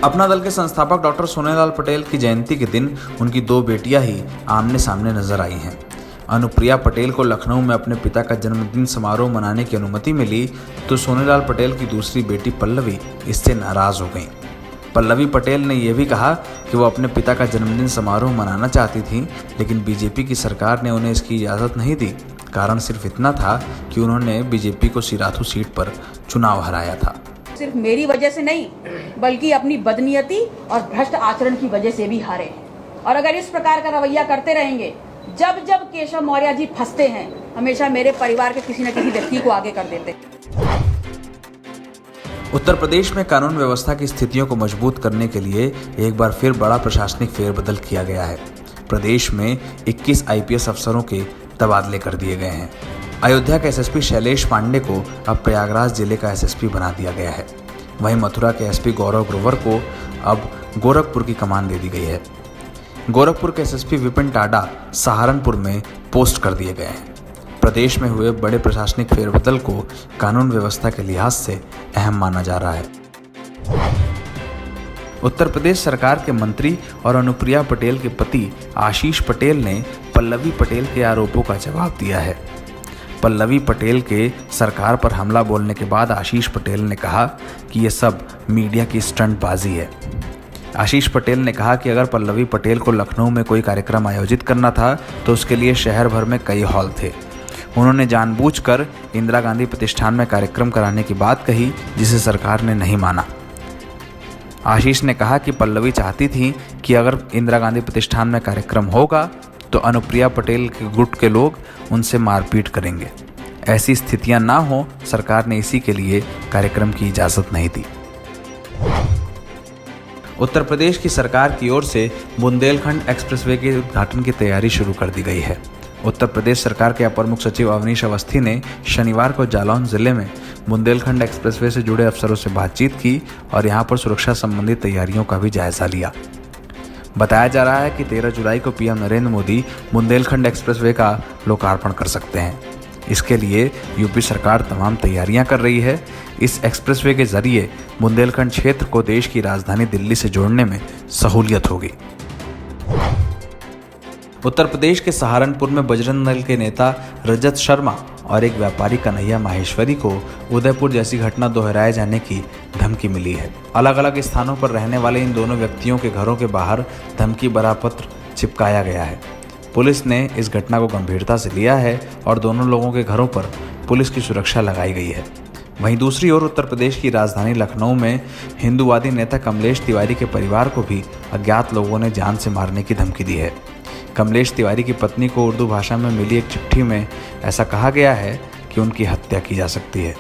अपना दल के संस्थापक डॉक्टर सोनेलाल पटेल की जयंती के दिन उनकी दो बेटियां ही आमने सामने नजर आई हैं। अनुप्रिया पटेल को लखनऊ में अपने पिता का जन्मदिन समारोह मनाने की अनुमति मिली तो सोनेलाल पटेल की दूसरी बेटी पल्लवी इससे नाराज हो गई। पल्लवी पटेल ने यह भी कहा कि वो अपने पिता का जन्मदिन समारोह मनाना चाहती थी, लेकिन बीजेपी की सरकार ने उन्हें इसकी इजाज़त नहीं दी। कारण सिर्फ इतना था कि उन्होंने बीजेपी को सिराथू सीट पर चुनाव हराया था। सिर्फ मेरी वजह से नहीं बल्कि अपनी बदनीयती और भ्रष्ट आचरण की वजह से भी हारे। और अगर इस प्रकार का रवैया करते रहेंगे, जब जब केशव मौर्य जी फंसते हैं, हमेशा मेरे परिवार के किसी न किसी व्यक्ति को आगे कर देते। उत्तर प्रदेश में कानून व्यवस्था की स्थितियों को मजबूत करने के लिए एक बार फिर बड़ा प्रशासनिक फेरबदल किया गया है। प्रदेश में 21 आईपीएस अफसरों के तबादले कर दिए गए हैं। अयोध्या के एसएसपी शैलेश पांडे को अब प्रयागराज जिले का एसएसपी बना दिया गया है। वहीं मथुरा के एसपी गौरव ग्रोवर को अब गोरखपुर की कमान दे दी गई है। गोरखपुर के एसएसपी विपिन टाडा सहारनपुर में पोस्ट कर दिए गए हैं। प्रदेश में हुए बड़े प्रशासनिक फेरबदल को कानून व्यवस्था के लिहाज से अहम माना जा रहा है। उत्तर प्रदेश सरकार के मंत्री और अनुप्रिया पटेल के पति आशीष पटेल ने पल्लवी पटेल के आरोपों का जवाब दिया है। पल्लवी पटेल के सरकार पर हमला बोलने के बाद आशीष पटेल ने कहा कि ये सब मीडिया की स्टंटबाजी है। आशीष पटेल ने कहा कि अगर पल्लवी पटेल को लखनऊ में कोई कार्यक्रम आयोजित करना था तो उसके लिए शहर भर में कई हॉल थे। उन्होंने जानबूझकर इंदिरा गांधी प्रतिष्ठान में कार्यक्रम कराने की बात कही, जिसे सरकार ने नहीं माना। आशीष ने कहा कि पल्लवी चाहती थी कि अगर इंदिरा गांधी प्रतिष्ठान में कार्यक्रम होगा तो अनुप्रिया पटेल के गुट के लोग उनसे मारपीट करेंगे। ऐसी स्थितियां ना हो, सरकार ने इसी के लिए कार्यक्रम की इजाज़त नहीं दी। उत्तर प्रदेश की सरकार की ओर से बुंदेलखंड एक्सप्रेसवे के उद्घाटन की तैयारी शुरू कर दी गई है। उत्तर प्रदेश सरकार के अपर मुख्य सचिव अवनीश अवस्थी ने शनिवार को जालौन जिले में बुंदेलखंड एक्सप्रेसवे से जुड़े अफसरों से बातचीत की और यहां पर सुरक्षा संबंधी तैयारियों का भी जायजा लिया। बताया जा रहा है कि 13 जुलाई को पीएम नरेंद्र मोदी बुंदेलखंड एक्सप्रेसवे का लोकार्पण कर सकते हैं। इसके लिए यूपी सरकार तमाम तैयारियां कर रही है। इस एक्सप्रेसवे के जरिए बुंदेलखंड क्षेत्र को देश की राजधानी दिल्ली से जोड़ने में सहूलियत होगी। उत्तर प्रदेश के सहारनपुर में बजरंग दल के नेता रजत शर्मा और एक व्यापारी कन्हैया माहेश्वरी को उदयपुर जैसी घटना दोहराए जाने की धमकी मिली है। अलग अलग स्थानों पर रहने वाले इन दोनों व्यक्तियों के घरों के बाहर धमकी भरा पत्र चिपकाया गया है। पुलिस ने इस घटना को गंभीरता से लिया है और दोनों लोगों के घरों पर पुलिस की सुरक्षा लगाई गई है। वहीं दूसरी ओर उत्तर प्रदेश की राजधानी लखनऊ में हिंदूवादी नेता कमलेश तिवारी के परिवार को भी अज्ञात लोगों ने जान से मारने की धमकी दी है। कमलेश तिवारी की पत्नी को उर्दू भाषा में मिली एक चिट्ठी में ऐसा कहा गया है कि उनकी हत्या की जा सकती है।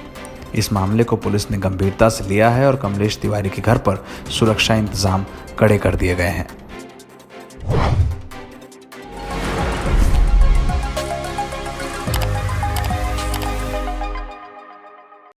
इस मामले को पुलिस ने गंभीरता से लिया है और कमलेश तिवारी के घर पर सुरक्षा इंतजाम कड़े कर दिए गए हैं।